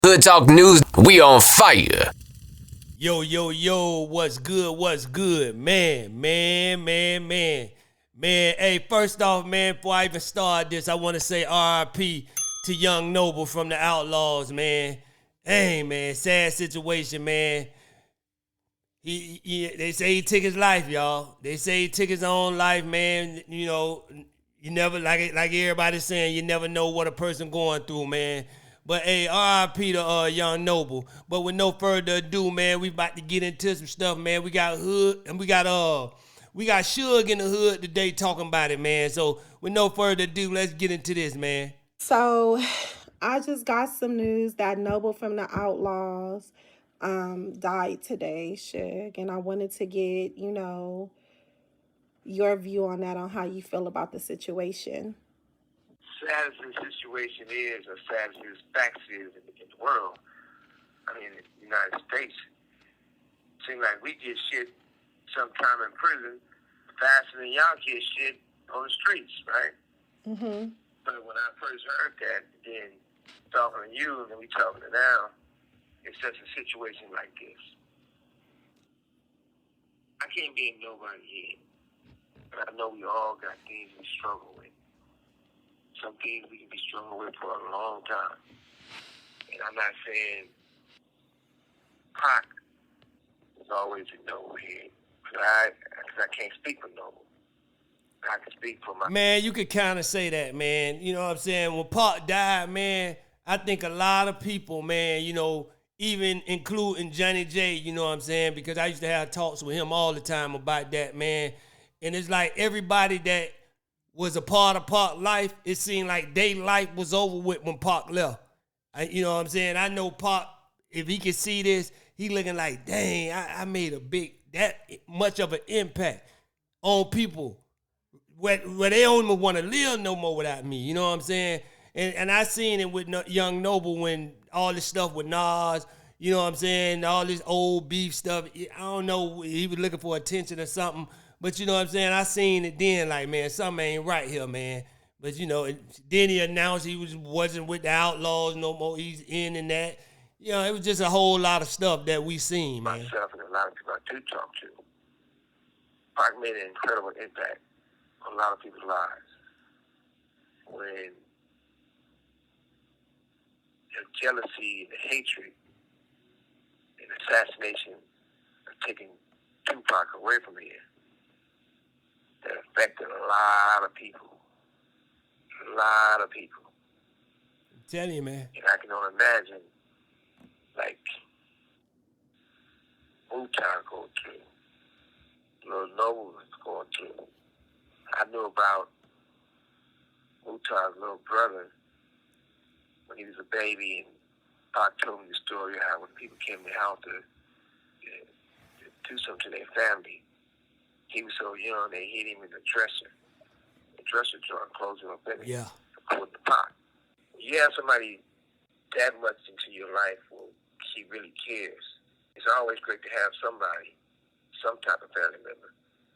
Hood Talk News, we on fire. Yo, yo, yo, what's good, man. Hey, first off, man, before I even start this, I want to say RIP to Young Noble from the Outlaws, man. Hey, man, sad situation, man. They say he took his life, y'all. They say he took his own life, man. You know, you never, like everybody's saying, you never know what a person going through, man. But hey, RIP to Young Noble. But with no further ado, man, we about to get into some stuff, man. We got Hood and we got Suge in the hood today talking about it, man. So with no further ado, let's get into this, man. So I just got some news that Noble from the Outlaws died today, Suge. And I wanted to get, your view on that, on how you feel about the situation. Sad as the situation is, or sad as the facts is in the world, I mean, in the United States, it seems like we get shit sometime in prison faster than y'all get shit on the streets, right? Mm-hmm. But when I first heard that, then talking to you and we talking to now, it's such a situation like this. I can't be in nobody's head, but I know we all got things we struggle with. Some things we can be struggling with for a long time. And I'm not saying Pac is always in Noble head. Because I can't speak for Noble. I can speak for my... Man, you could kind of say that, man. You know what I'm saying? When Pac died, man, I think a lot of people, man, even including Johnny J, you know what I'm saying? Because I used to have talks with him all the time about that, man. And it's like everybody that was a part of Pac life, it seemed like their life was over with when Pac left. You know what I'm saying? I know Pac, if he could see this, he looking like, dang, I made that much of an impact on people where they don't even want to live no more without me. You know what I'm saying? And I seen it with Young Noble when all this stuff with Nas, you know what I'm saying? All this old beef stuff. I don't know, he was looking for attention or something. But you know what I'm saying? I seen it then, like, man, something ain't right here, man. But, then he announced he wasn't with the Outlaws no more. He's in and that. It was just a whole lot of stuff that we seen, man. Myself and a lot of people I do talk to. Pac made an incredible impact on a lot of people's lives. When the jealousy and the hatred and assassination of taking Tupac away from here, that affected a lot of people. A lot of people. I'm telling you, man. And I can only imagine, like, Wu-Tang going through, Lil Noble was going through. I knew about Wu-Tang's little brother when he was a baby, and Pac told me the story of how when people came to the house to do something to their family, he was so young they hit him in the dresser. The dresser drawer closed him up in it. Yeah. According to Pac. You have somebody that much into your life where he really cares. It's always great to have somebody, some type of family member,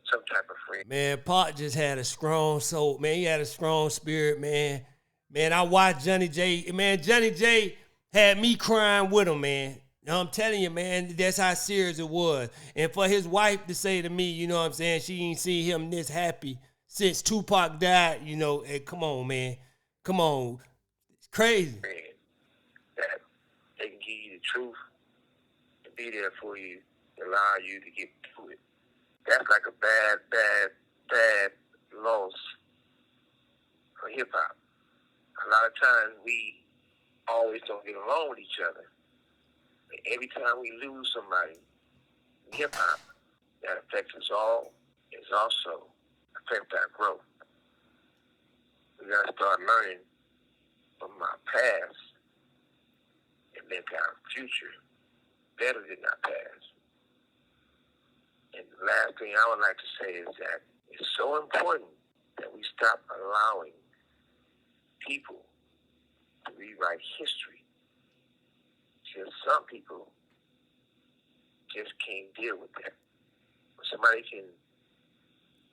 some type of friend. Man, Pac just had a strong soul. Man, he had a strong spirit, man. Man, I watched Johnny J. Man, Johnny J had me crying with him, man. I'm telling you, man, that's how serious it was. And for his wife to say to me, you know what I'm saying, she ain't seen him this happy since Tupac died, hey, come on, man. Come on. It's crazy. That they can give you the truth and be there for you, allow you to get through it. That's like a bad loss for hip-hop. A lot of times we always don't get along with each other. Every time we lose somebody in hip-hop, that affects us all. It's also affects our growth. We got to start learning from our past and make our future better than our past. And the last thing I would like to say is that it's so important that we stop allowing people to rewrite history. Just some people just can't deal with that. Somebody can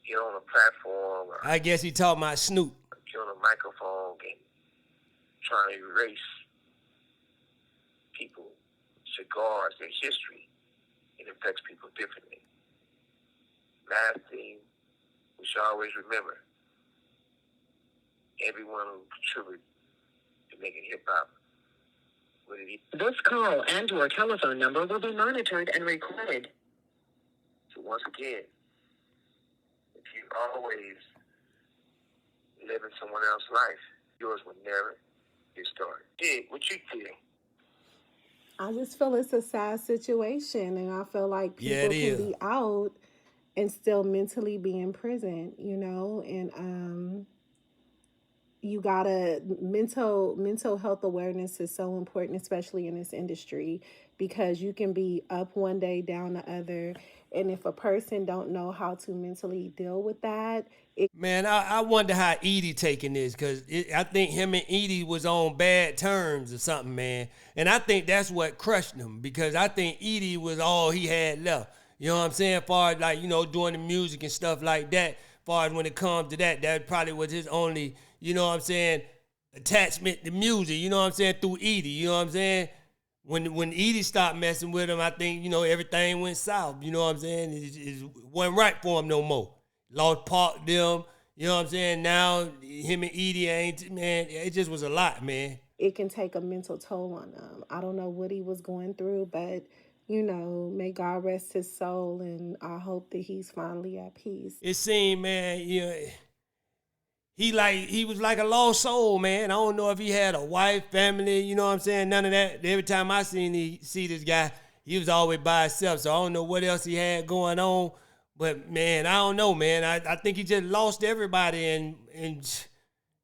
get on a platform or I guess he talking about Snoop. get on a microphone and try to erase disregards their history, it affects people differently. Last thing, we should always remember, everyone who contributed to making hip-hop. This call and your telephone number will be monitored and recorded. So once again, if you always live in someone else's life, yours will never get started. Dig, what you feel? I just feel it's a sad situation, and I feel like people can be out and still mentally be in prison, you know, and you gotta mental health awareness is so important, especially in this industry, because you can be up one day, down the other, and if a person don't know how to mentally deal with that, man, I wonder how Edie taking this, because I think him and Edie was on bad terms or something, man, and I think that's what crushed him, because I think Edie was all he had left. You know what I'm saying? As far as, like, you know, doing the music and stuff like that, as far as when it comes to that, that probably was his only, you know what I'm saying, attachment to music, you know what I'm saying, through Edie, you know what I'm saying? When Edie stopped messing with him, I think, you know, everything went south, you know what I'm saying? It wasn't right for him no more. Lost Park them, you know what I'm saying? Now, him and Edie ain't, man, it just was a lot, man. It can take a mental toll on them. I don't know what he was going through, but, you know, may God rest his soul, and I hope that he's finally at peace. It seemed, man, you know, he was like a lost soul, man. I don't know if he had a wife, family, you know what I'm saying? None of that. Every time I see this guy, he was always by himself. So I don't know what else he had going on. But, man, I don't know, man. I think he just lost everybody and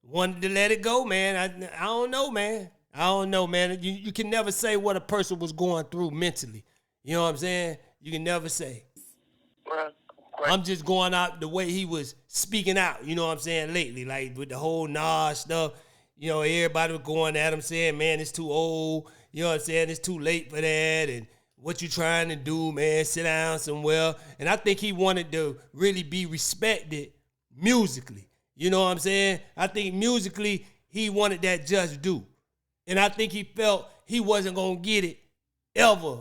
wanted to let it go, man. I don't know, man. I don't know, man. You can never say what a person was going through mentally. You know what I'm saying? You can never say. Well, I'm just going out the way he was speaking out, you know what I'm saying, lately. Like with the whole Nas stuff, you know, everybody was going at him saying, man, it's too old. You know what I'm saying? It's too late for that. And what you trying to do, man? Sit down somewhere. And I think he wanted to really be respected musically. You know what I'm saying? I think musically he wanted that just due. And I think he felt he wasn't going to get it ever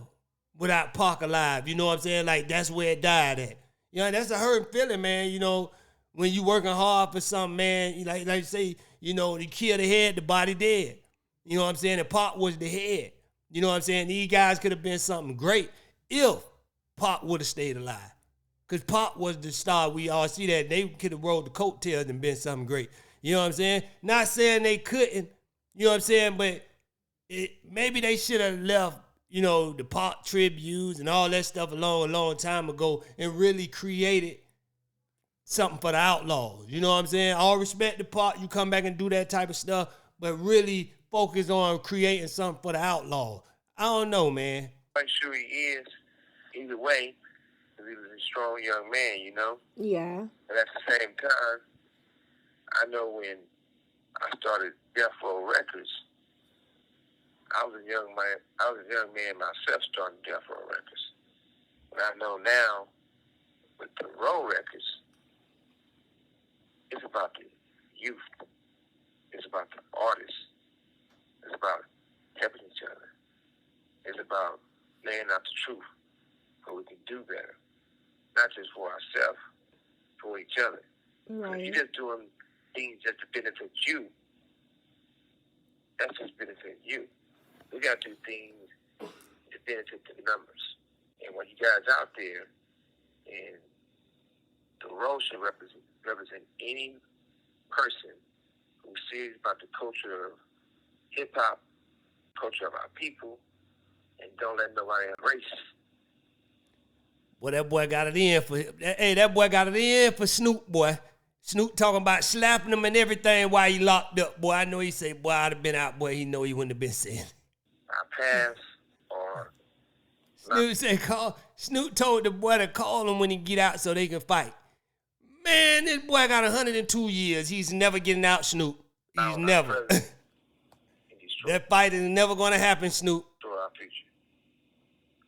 without Pac alive. You know what I'm saying? Like, that's where it died at. You know, that's a hurting feeling, man. You know, when you working hard for something, man, like say, you know, the kill the head, the body dead. You know what I'm saying? And Pac was the head. You know what I'm saying? These guys could have been something great if Pac would have stayed alive. Because Pac was the star. We all see that. They could have rolled the coattails and been something great. You know what I'm saying? Not saying they couldn't. You know what I'm saying? But maybe they should have left, you know, the Pac tributes and all that stuff a long time ago and really created something for the outlaws. You know what I'm saying? All respect to Pac, you come back and do that type of stuff, but really focus on creating something for the outlaws. I don't know, man. I'm sure he is, either way, because he was a strong young man, you know? Yeah. But at the same time, I know when I started Death Records, I was a young man myself starting Death Records. But I know now with the Row Records, it's about the youth. It's about the artists. It's about helping each other. It's about laying out the truth so we can do better. Not just for ourselves, for each other. Right. If you're just doing things just to benefit you, that's just benefiting you. We got to do things to benefit the numbers. And when you guys out there, and the role should represent any person who's serious about the culture of hip-hop, culture of our people, and don't let nobody erase. Well, that boy got it in for, hey, that boy got it in for Snoop, boy. Snoop talking about slapping him and everything while he locked up, boy. I know he say, boy, I'd have been out, boy. He know he wouldn't have been saying. I pass or Snoop told the boy to call him when he get out so they can fight. Man, this boy got 102 years. He's never getting out, Snoop. He's never. That fight is never going to happen, Snoop. For our future.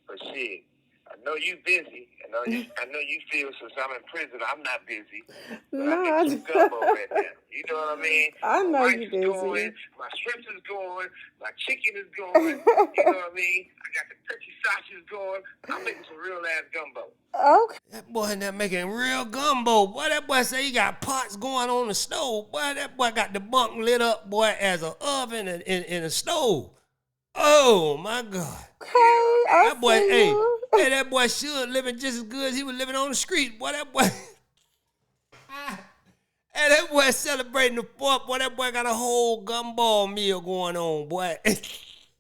But shit, I know you busy. I know you feel since I'm in prison, I'm not busy. But No, I'm making some gumbo right now. You know what I mean? I know my rice you is busy. going, my shrimp is going, my chicken is going. You know what I mean? I got the turkey sausage going. I'm making some real ass gumbo. Okay. That boy in there making real gumbo. Boy, that boy say he got pots going on the stove. Boy, that boy got the bunk lit up, boy, as an oven in a stove. Oh, my God. Okay, I That boy, see hey, you. that boy Suge living just as good as he was living on the street. Boy, that boy. Hey, that boy celebrating the 4th. Boy, that boy got a whole gumball meal going on, boy. Everybody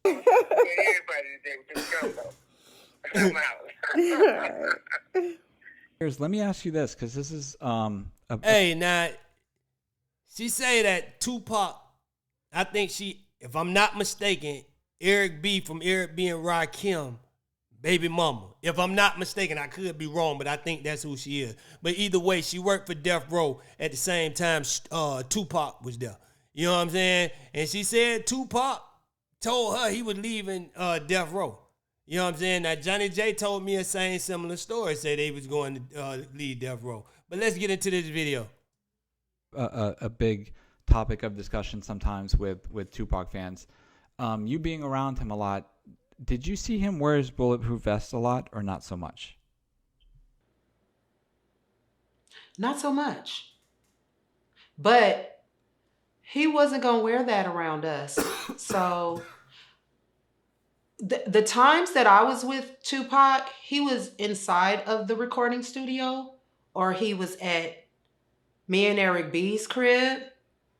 today with this gumbo. I'm out. Let me ask you this, because this is Hey, now, she say that Tupac, I think she, if I'm not mistaken, Eric B from Eric B and Rakim, baby mama. If I'm not mistaken, I could be wrong, but I think that's who she is. But either way, she worked for Death Row at the same time Tupac was there. You know what I'm saying? And she said Tupac told her he was leaving Death Row. You know what I'm saying? Now, Johnny J told me a same similar story, said they was going to leave Death Row. But let's get into this video. a big topic of discussion sometimes with Tupac fans. You being around him a lot, did you see him wear his bulletproof vest a lot or not so much? Not so much. But he wasn't going to wear that around us. So the times that I was with Tupac, he was inside of the recording studio or he was at me and Eric B's crib.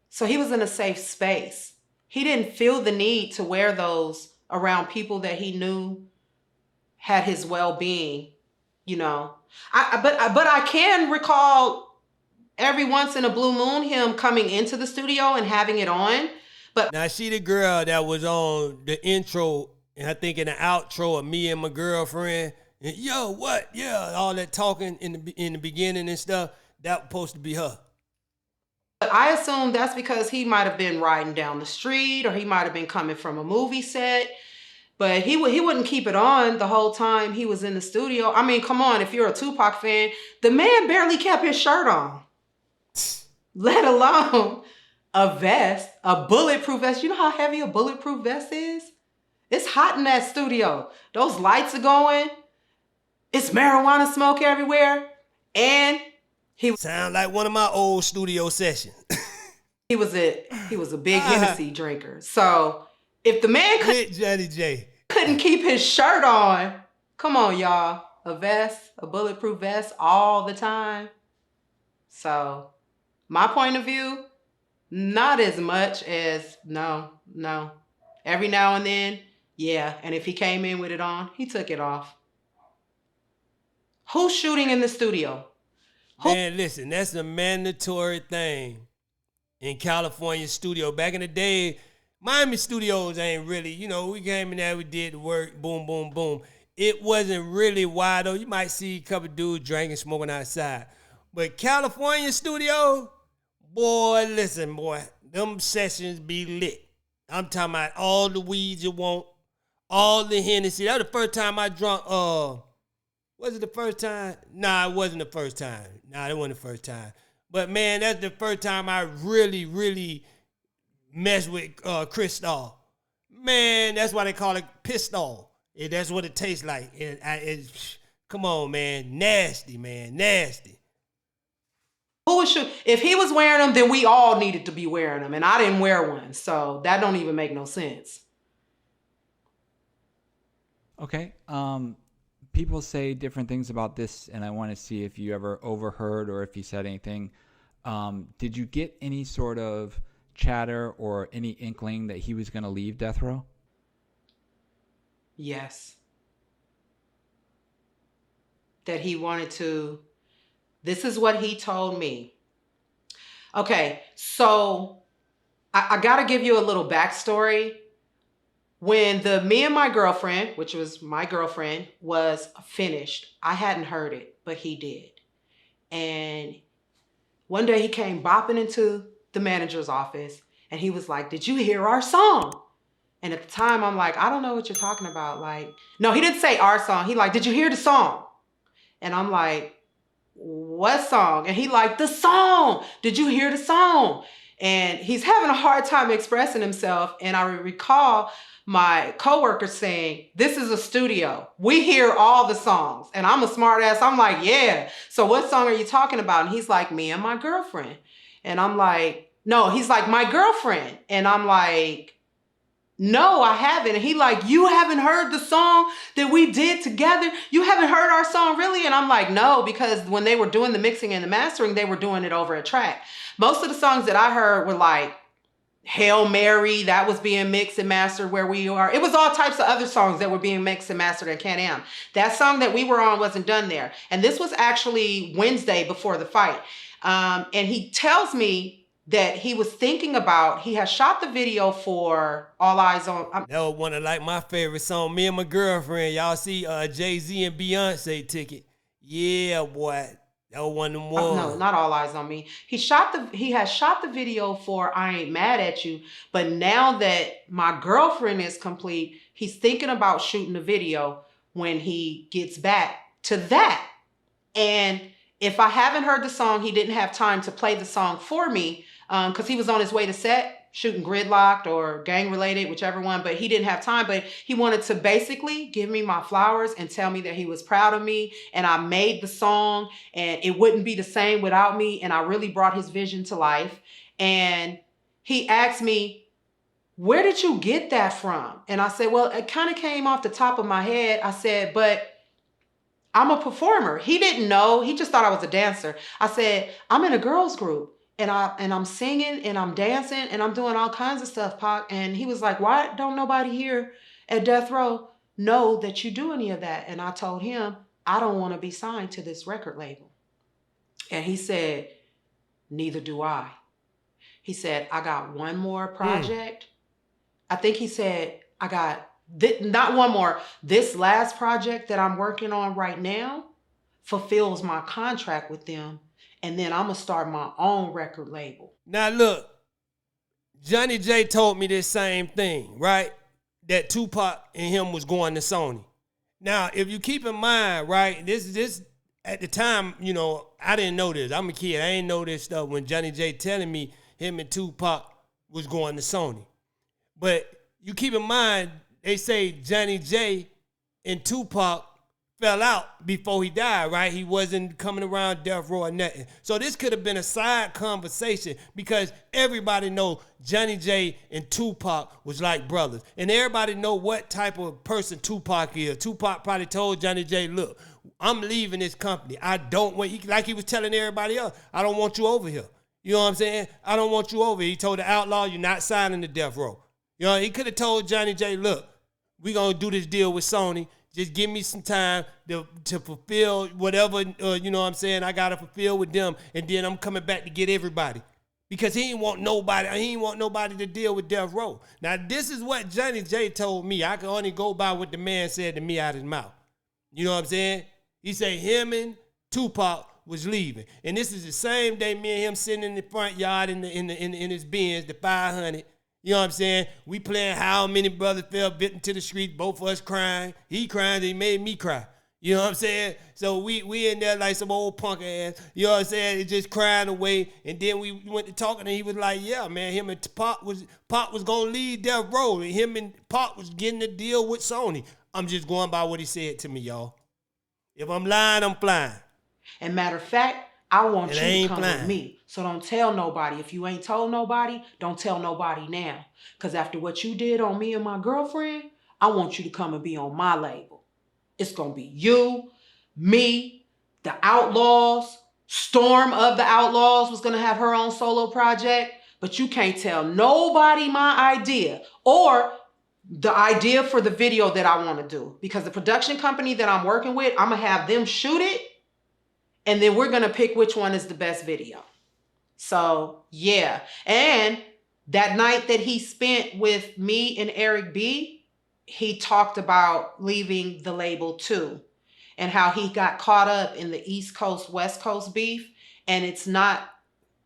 So he was in a safe space. He didn't feel the need to wear those around people that he knew had his well-being, you know. But I can recall every once in a blue moon him coming into the studio and having it on. But now she the girl that was on the intro and I think in the outro of Me and My Girlfriend. And, yo, what? Yeah, all that talking in the beginning and stuff. That was supposed to be her. But I assume that's because he might have been riding down the street or he might have been coming from a movie set. But he wouldn't keep it on the whole time he was in the studio. I mean, come on, if you're a Tupac fan, the man barely kept his shirt on. Let alone a vest, a bulletproof vest. You know how heavy a bulletproof vest is? It's hot in that studio. Those lights are going. It's marijuana smoke everywhere. And he sound like one of my old studio sessions. he was a big Hennessy drinker. So if the man couldn't keep his shirt on, come on, y'all. A vest, a bulletproof vest all the time. So my point of view, not as much as no. Every now and then, yeah. And if he came in with it on, he took it off. Who's shooting in the studio? Man, listen, that's a mandatory thing in California studio. Back in the day, Miami studios ain't really, you know, we came in there, we did the work, boom, boom, boom. It wasn't really wide open. You might see a couple dudes drinking, smoking outside. But California studio, boy, listen, boy, them sessions be lit. I'm talking about all the weeds you want, all the Hennessy. That was the first time I drunk, was it the first time? Nah, it wasn't the first time. Nah, it wasn't the first time. But, man, that's the first time I really messed with Cristal. Man, that's why they call it pistol. That's what it tastes like. Come on, man. Nasty, man. Nasty. Who was if he was wearing them, then we all needed to be wearing them. And I didn't wear one. So that don't even make no sense. Okay. People say different things about this, and I want to see if you ever overheard or if you said anything. Did you get any sort of chatter or any inkling that he was going to leave Death Row? Yes. That he wanted to. This is what he told me. Okay, so I got to give you a little backstory. When the Me and My Girlfriend, which was my girlfriend, was finished, I hadn't heard it, but he did. And one day he came bopping into the manager's office and he was like, "Did you hear our song?" And at the time, I'm like, I don't know what you're talking about. Like, no, he didn't say our song. He like, did you hear the song? And I'm like, what song? And he like, the song. Did you hear the song? And he's having a hard time expressing himself. And I recall my coworker saying, this is a studio. We hear all the songs. And I'm a smart ass. I'm like, yeah. So what song are you talking about? And he's like, me and my girlfriend. And I'm like, no, he's like, my girlfriend. And I'm like, no, I haven't. And he like, you haven't heard the song that we did together? You haven't heard our song, really? And I'm like, no, because when they were doing the mixing and the mastering, they were doing it over a track. Most of the songs that I heard were like Hail Mary, that was being mixed and mastered Where We Are. It was all types of other songs that were being mixed and mastered at Can-Am. That song that we were on wasn't done there. And this was actually Wednesday before the fight. And he tells me that he was thinking about, he has shot the video for All Eyes on... That was one of like my favorite songs. Me and my girlfriend, y'all see Jay-Z and Beyonce ticket. Yeah, boy. That was one of them ones. No, not All Eyes on Me. He has shot the video for I Ain't Mad at You, but now that my girlfriend is complete, he's thinking about shooting the video when he gets back to that. And if I haven't heard the song, he didn't have time to play the song for me, because he was on his way to set shooting Gridlocked or Gang Related, whichever one, but he didn't have time. But he wanted to basically give me my flowers and tell me that he was proud of me, and I made the song and it wouldn't be the same without me, and I really brought his vision to life. And he asked me, where did you get that from? And I said, well, it kind of came off the top of my head. I said, but I'm a performer. He didn't know. He just thought I was a dancer. I said, I'm in a girls group. And I'm singing and I'm dancing and I'm doing all kinds of stuff, Pac. And he was like, why don't nobody here at Death Row know that you do any of that? And I told him, I don't want to be signed to this record label. And he said, neither do I. He said, I got one more project. I think he said, I got, not one more, this last project that I'm working on right now fulfills my contract with them. And then I'm going to start my own record label. Now, look, Johnny J told me this same thing, right? That Tupac and him was going to Sony. Now, if you keep in mind, right, this at the time, you know, I didn't know this. I'm a kid. I ain't know this stuff when Johnny J telling me him and Tupac was going to Sony. But you keep in mind, they say Johnny J and Tupac fell out before he died, right? He wasn't coming around Death Row or nothing. So this could have been a side conversation because everybody know Johnny J and Tupac was like brothers. And everybody know what type of person Tupac is. Tupac probably told Johnny J, look, I'm leaving this company. I don't want, like he was telling everybody else, I don't want you over here. You know what I'm saying? I don't want you over here. He told the Outlaw, you're not signing to Death Row. You know, he could have told Johnny J, look, we're going to do this deal with Sony. Just give me some time to fulfill whatever, you know what I'm saying, I got to fulfill with them, and then I'm coming back to get everybody. Because he ain't want nobody to deal with Death Row. Now, this is what Johnny J told me. I can only go by what the man said to me out of his mouth. You know what I'm saying? He said him and Tupac was leaving. And this is the same day me and him sitting in the front yard in his Benz, the 500. You know what I'm saying? We playing How Many Brothers Fell Victim to the Street, both of us crying. He crying, he made me cry. You know what I'm saying? So we in there like some old punk ass. You know what I'm saying? Just crying away. And then we went to talking and he was like, yeah, man, him and Pop was gonna leave Death Row. And him and Pop was getting a deal with Sony. I'm just going by what he said to me, y'all. If I'm lying, I'm flying. And matter of fact, I want you to come flying with me. So don't tell nobody. If you ain't told nobody, don't tell nobody now. Because after what you did on me and my girlfriend, I want you to come and be on my label. It's going to be you, me, the Outlaws. Storm of the Outlaws was going to have her own solo project. But you can't tell nobody my idea or the idea for the video that I want to do. Because the production company that I'm working with, I'm going to have them shoot it. And then we're going to pick which one is the best video. So, yeah. And that night that he spent with me and Eric B, he talked about leaving the label too. And how he got caught up in the East Coast, West Coast beef. And it's not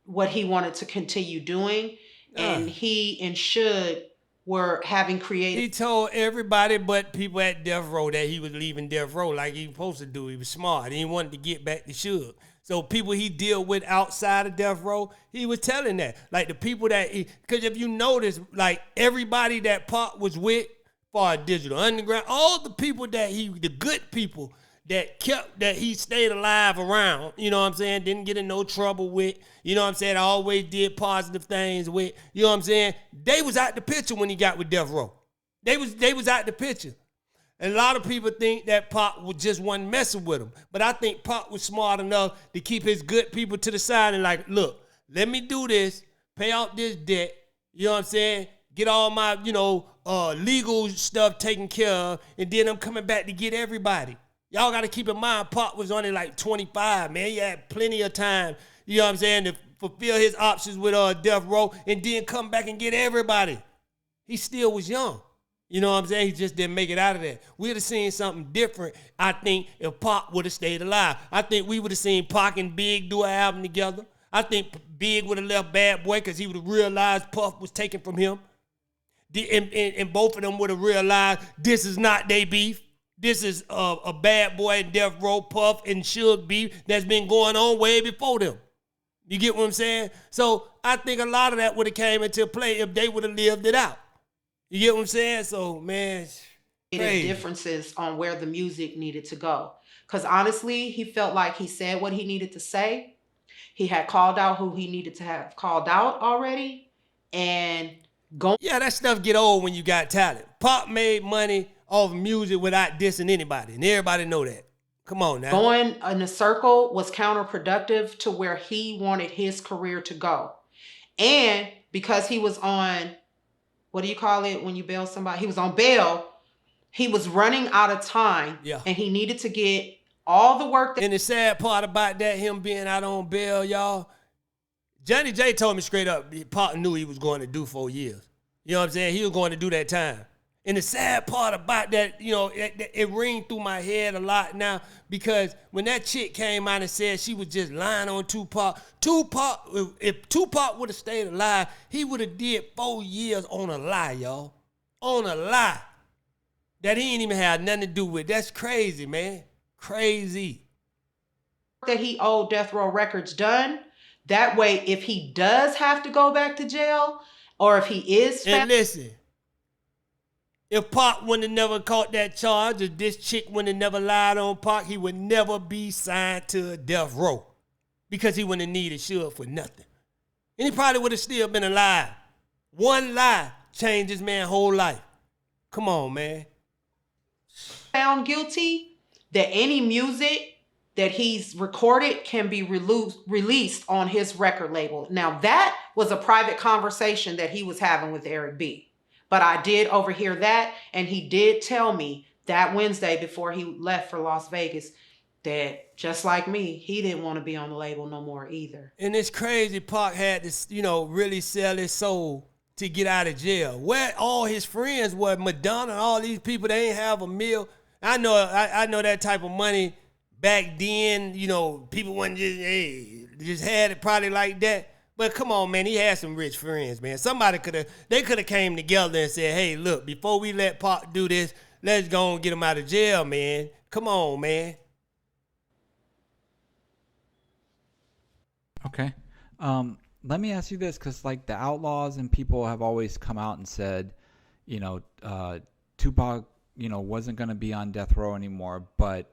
what he wanted to continue doing. And he and Suge were having created. He told everybody but people at Death Row that he was leaving Death Row like he was supposed to do. He was smart. He wanted to get back to Suge. So people he deal with outside of Death Row, he was telling that. Like the people that, because if you notice, like everybody that Pac was with, for Digital Underground, all the people that the good people that he stayed alive around, you know what I'm saying, didn't get in no trouble with, you know what I'm saying, always did positive things with, you know what I'm saying, they was out the picture when he got with Death Row. They was out the picture. And a lot of people think that Pac was just one messing with him. But I think Pac was smart enough to keep his good people to the side and like, look, let me do this, pay out this debt, you know what I'm saying, get all my, legal stuff taken care of, and then I'm coming back to get everybody. Y'all got to keep in mind, Pac was only like 25, man. He had plenty of time, you know what I'm saying, to fulfill his options with Death Row and then come back and get everybody. He still was young. You know what I'm saying? He just didn't make it out of there. We would have seen something different, I think, if Pac would have stayed alive. I think we would have seen Pac and Big do an album together. I think Big would have left Bad Boy because he would have realized Puff was taken from him. And both of them would have realized this is not their beef. This is a Bad Boy and Death Row, Puff and Suge beef that's been going on way before them. You get what I'm saying? So I think a lot of that would have came into play if they would have lived it out. You get what I'm saying? So, man, differences on where the music needed to go. Because honestly, he felt like he said what he needed to say. He had called out who he needed to have called out already. And yeah, that stuff get old when you got talent. Pac made money off music without dissing anybody, and everybody know that. Come on now. Going in a circle was counterproductive to where he wanted his career to go. And because he was on, what do you call it when you bail somebody? He was on bail. He was running out of time. Yeah. And he needed to get all the work that. And the sad part about that, him being out on bail, y'all, Johnny J told me straight up, Pac knew he was going to do 4 years. You know what I'm saying? He was going to do that time. And the sad part about that, it ring through my head a lot now because when that chick came out and said she was just lying on Tupac, if Tupac would have stayed alive, he would have did 4 years on a lie, y'all. On a lie that he ain't even had nothing to do with. That's crazy, man. Crazy. That he owed Death Row Records done. That way, if he does have to go back to jail, or if he is and listen, if Pac wouldn't have never caught that charge, if this chick wouldn't have never lied on Pac, he would never be signed to Death Row because he wouldn't have needed Suge for nothing. And he probably would have still been alive. One lie changed this man's whole life. Come on, man. Found guilty, that any music that he's recorded can be released on his record label. Now, that was a private conversation that he was having with Eric B. But I did overhear that, and he did tell me that Wednesday before he left for Las Vegas that, just like me, he didn't want to be on the label no more either. And it's crazy Pac had to, really sell his soul to get out of jail. Where all his friends were, Madonna and all these people, they ain't have a meal. I know that type of money. Back then, people wasn't just had it probably like that. But come on, man, he had some rich friends, man. Somebody could have came together and said, hey, look, before we let Pac do this, let's go and get him out of jail, man. Come on, man. Okay. Let me ask you this, because like the Outlaws and people have always come out and said, Tupac, wasn't going to be on Death Row anymore, but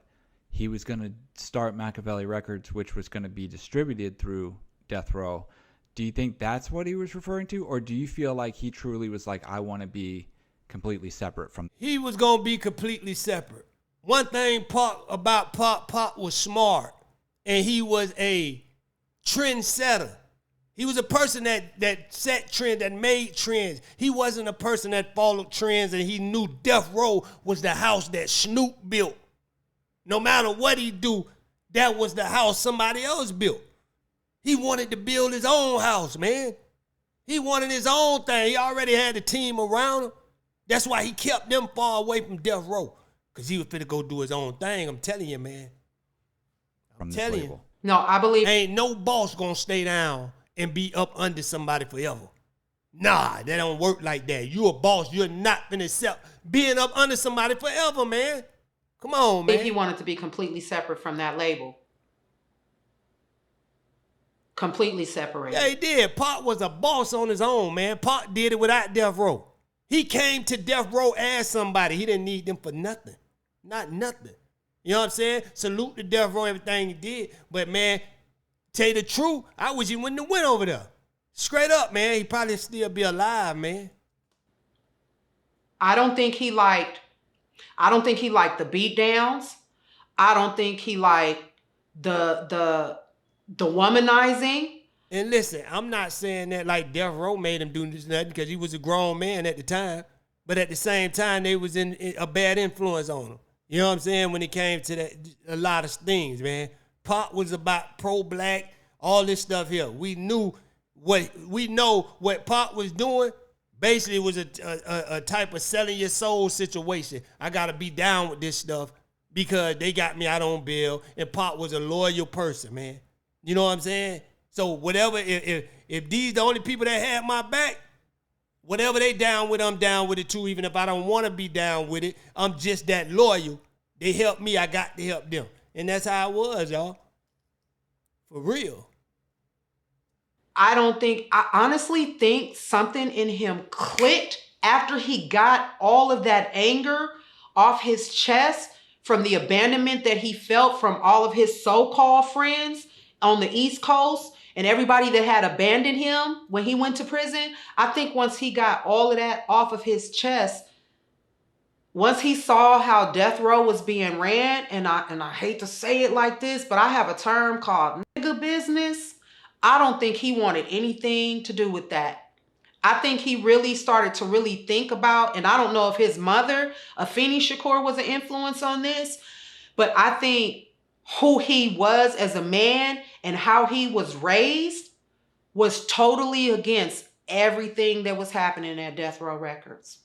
he was going to start Machiavelli Records, which was going to be distributed through Death Row. Do you think that's what he was referring to? Or do you feel like he truly was like, I want to be completely separate from... He was going to be completely separate. One thing about Pac was smart. And he was a trendsetter. He was a person that set trends, that made trends. He wasn't a person that followed trends and he knew Death Row was the house that Snoop built. No matter what he do, that was the house somebody else built. He wanted to build his own house, man. He wanted his own thing. He already had a team around him. That's why he kept them far away from Death Row, because he was finna go do his own thing. I'm telling you, man. I'm telling you. No, I believe... Ain't no boss gonna stay down and be up under somebody forever. Nah, that don't work like that. You a boss. You're not finna accept being up under somebody forever, man. Come on, man. I think he wanted to be completely separate from that label. Completely separated. Yeah, he did. Pac was a boss on his own, man. Pac did it without Death Row. He came to Death Row as somebody. He didn't need them for nothing. Not nothing. You know what I'm saying? Salute to Death Row, everything he did. But, man, tell you the truth, I wish he wouldn't have went over there. Straight up, man. He'd probably still be alive, man. I don't think he liked the beat downs. I don't think he liked the womanizing. And listen, I'm not saying that like Death Row made him do nothing because he was a grown man at the time. But at the same time, they was in a bad influence on him. You know what I'm saying? When it came to that, a lot of things, man. Pac was about pro-black, all this stuff here. We know what Pac was doing. Basically, it was a type of selling your soul situation. I gotta be down with this stuff because they got me out on bail, and Pac was a loyal person, man. You know what I'm saying? So whatever, if these the only people that had my back, whatever they down with, I'm down with it too. Even if I don't want to be down with it, I'm just that loyal. They helped me, I got to help them. And that's how it was, y'all. For real. I honestly think something in him clicked after he got all of that anger off his chest from the abandonment that he felt from all of his so-called friends on the East Coast and everybody that had abandoned him when he went to prison. I think once he got all of that off of his chest, once he saw how Death Row was being ran, and I hate to say it like this, but I have a term called nigga business. I don't think he wanted anything to do with that. I think he really started to really think about, and I don't know if his mother, Afeni Shakur, was an influence on this, but I think who he was as a man and how he was raised was totally against everything that was happening at Death Row Records.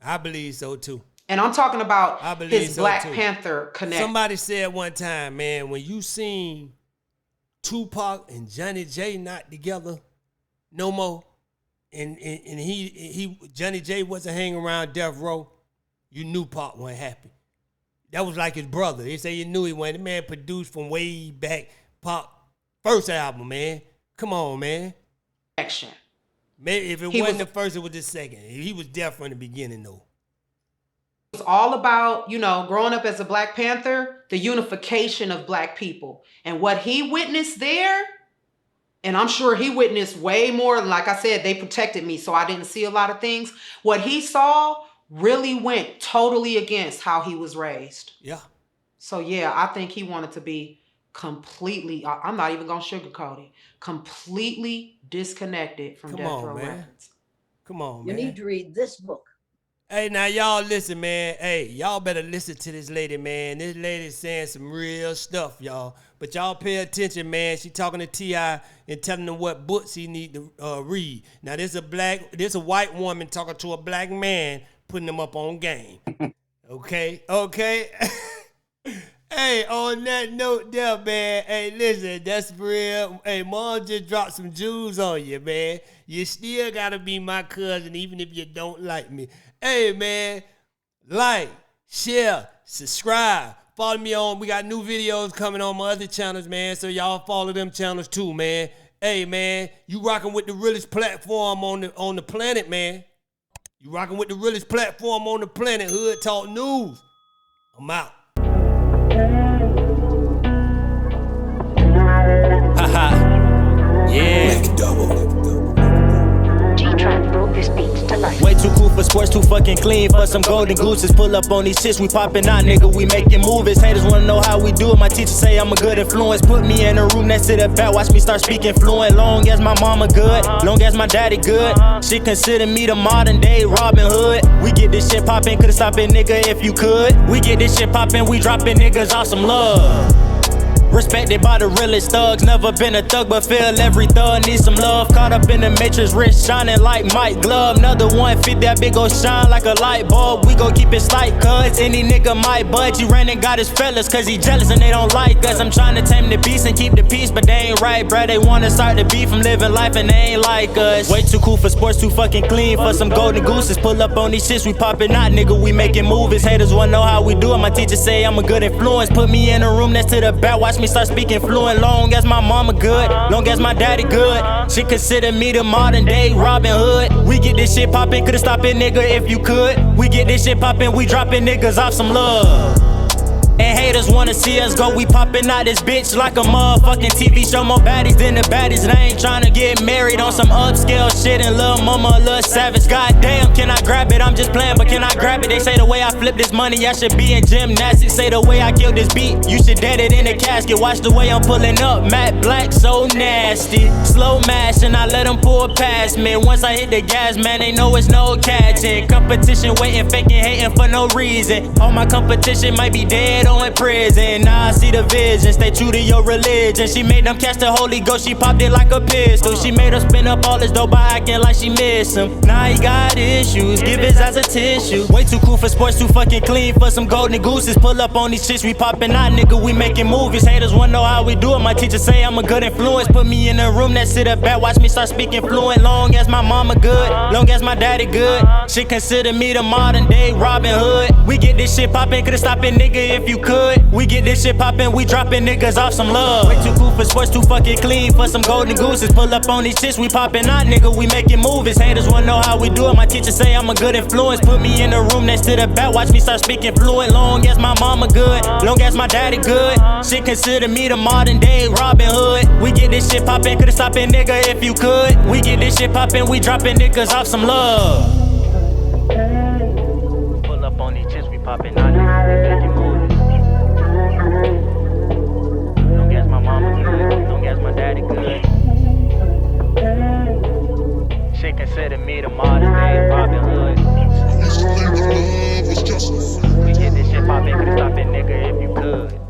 I believe so too. And I'm talking about his Black Panther connection. Somebody said one time, man, when you seen Tupac and Johnny J not together no more, and Johnny J wasn't hanging around Death Row, you knew Pac wasn't happy. That was like his brother. They say you knew he wasn't. The man produced from way back. Pac first album, man. Come on, man. Action. Maybe if it wasn't the first, it was the second. He was deaf from the beginning, though. It was all about, growing up as a Black Panther, the unification of Black people. And what he witnessed there, and I'm sure he witnessed way more. Like I said, they protected me, so I didn't see a lot of things. What he saw really went totally against how he was raised. Yeah. So, yeah, I think he wanted to be completely, I'm not even going to sugarcoat it, completely disconnected from Death Row Records. Come on, man. You need to read this book. Hey, now y'all listen, man. Hey, y'all better listen to this lady, man. This lady's saying some real stuff, y'all. But y'all pay attention, man. She talking to T.I. and telling him what books he need to read. Now, this a white woman talking to a black man, putting him up on game. Okay? Hey, on that note there, man. Hey, listen, that's real. Hey, Mom just dropped some jewels on you, man. You still gotta be my cousin, even if you don't like me. Hey, man, like, share, subscribe. Follow me on. We got new videos coming on my other channels, man. So y'all follow them channels too, man. Hey, man, you rocking with the realest platform on the planet, man. You rocking with the realest platform on the planet, Hood Talk News. I'm out. Yeah. Make it double. G-Track broke this beat to life. Way too cool for sports, too fucking clean for some golden gooses. Pull up on these shits, we popping out, nigga, we making movies. Haters wanna know how we do it, my teacher say I'm a good influence. Put me in a room next to the bat, watch me start speaking fluent. Long as my mama good, long as my daddy good, she consider me the modern day Robin Hood. We get this shit poppin', couldn't stop it, nigga, if you could. We get this shit poppin', we dropping niggas off some love. Respected by the realest thugs. Never been a thug, but feel every thug needs some love. Caught up in the matrix, wrist shining like Mike Glove. Another 150, that big ol' shine like a light bulb. We gon' keep it slight, cuz any nigga might budge. He ran and got his fellas, cause he jealous and they don't like us. I'm trying to tame the beast and keep the peace, but they ain't right, bruh. They wanna start the beef from living life and they ain't like us. Way too cool for sports, too fucking clean for some golden gooses. Pull up on these shits, we poppin' out, nigga, we making movies. Haters wanna know how we do it. My teacher say I'm a good influence. Put me in a room next to the back, watch me start speaking fluent. Long as my mama good, long as my daddy good. She consider me the modern day Robin Hood. We get this shit poppin', could've stopped it, nigga, if you could. We get this shit poppin', we droppin' niggas off some love. And haters wanna see us go, we poppin' out this bitch like a motherfucking TV show. More baddies than the baddies, and I ain't tryna get married on some upscale shit. And lil' mama a little savage, goddamn, can I grab it? I'm just playing, but can I grab it? They say the way I flip this money, I should be in gymnastics. Say the way I kill this beat, you should dead it in the casket. Watch the way I'm pulling up, matte black, so nasty. Slow mashing, I let them pull past me. Once I hit the gas, man, they know it's no catching. Competition waiting, faking, hating for no reason. All my competition might be dead or in prison. Now I see the vision, stay true to your religion. She made them catch the Holy Ghost, she popped it like a pistol. She made her spin up all his dough by acting like she miss him. Now he got issues, give his ass a tissue. Way too cool for sports, too fucking clean for some golden gooses. Pull up on these shits, we poppin' out, nigga, we making movies. Haters wanna know how we do it. My teacher say I'm a good influence. Put me in a room that sit up back, watch me start speaking fluent. Long as my mama good, long as my daddy good. She consider me the modern day Robin Hood. We get this shit poppin', could've stopped it, nigga, if you could. We get this shit poppin', we droppin' niggas off some love. Way too cool for sports, too fucking clean for some golden gooses. Pull up on these shits, we poppin' out, nigga, we making movies. Haters wanna know how we do it. My teacher say I'm a good influence. Put me in a room next to the back, watch me start speaking fluent. Long as my mama good, long as my daddy good. She consider me the modern day Robin Hood. We get this shit poppin', could've stopped it, nigga, if you could. We get this shit poppin', we droppin' niggas off some love. Pull up on these shits, we poppin' out, nigga, we making movies. Long as my mama good, long as my daddy good. She consider me the modern day Robin Hood. We get this shit poppin', could've stopped it, nigga, if you could.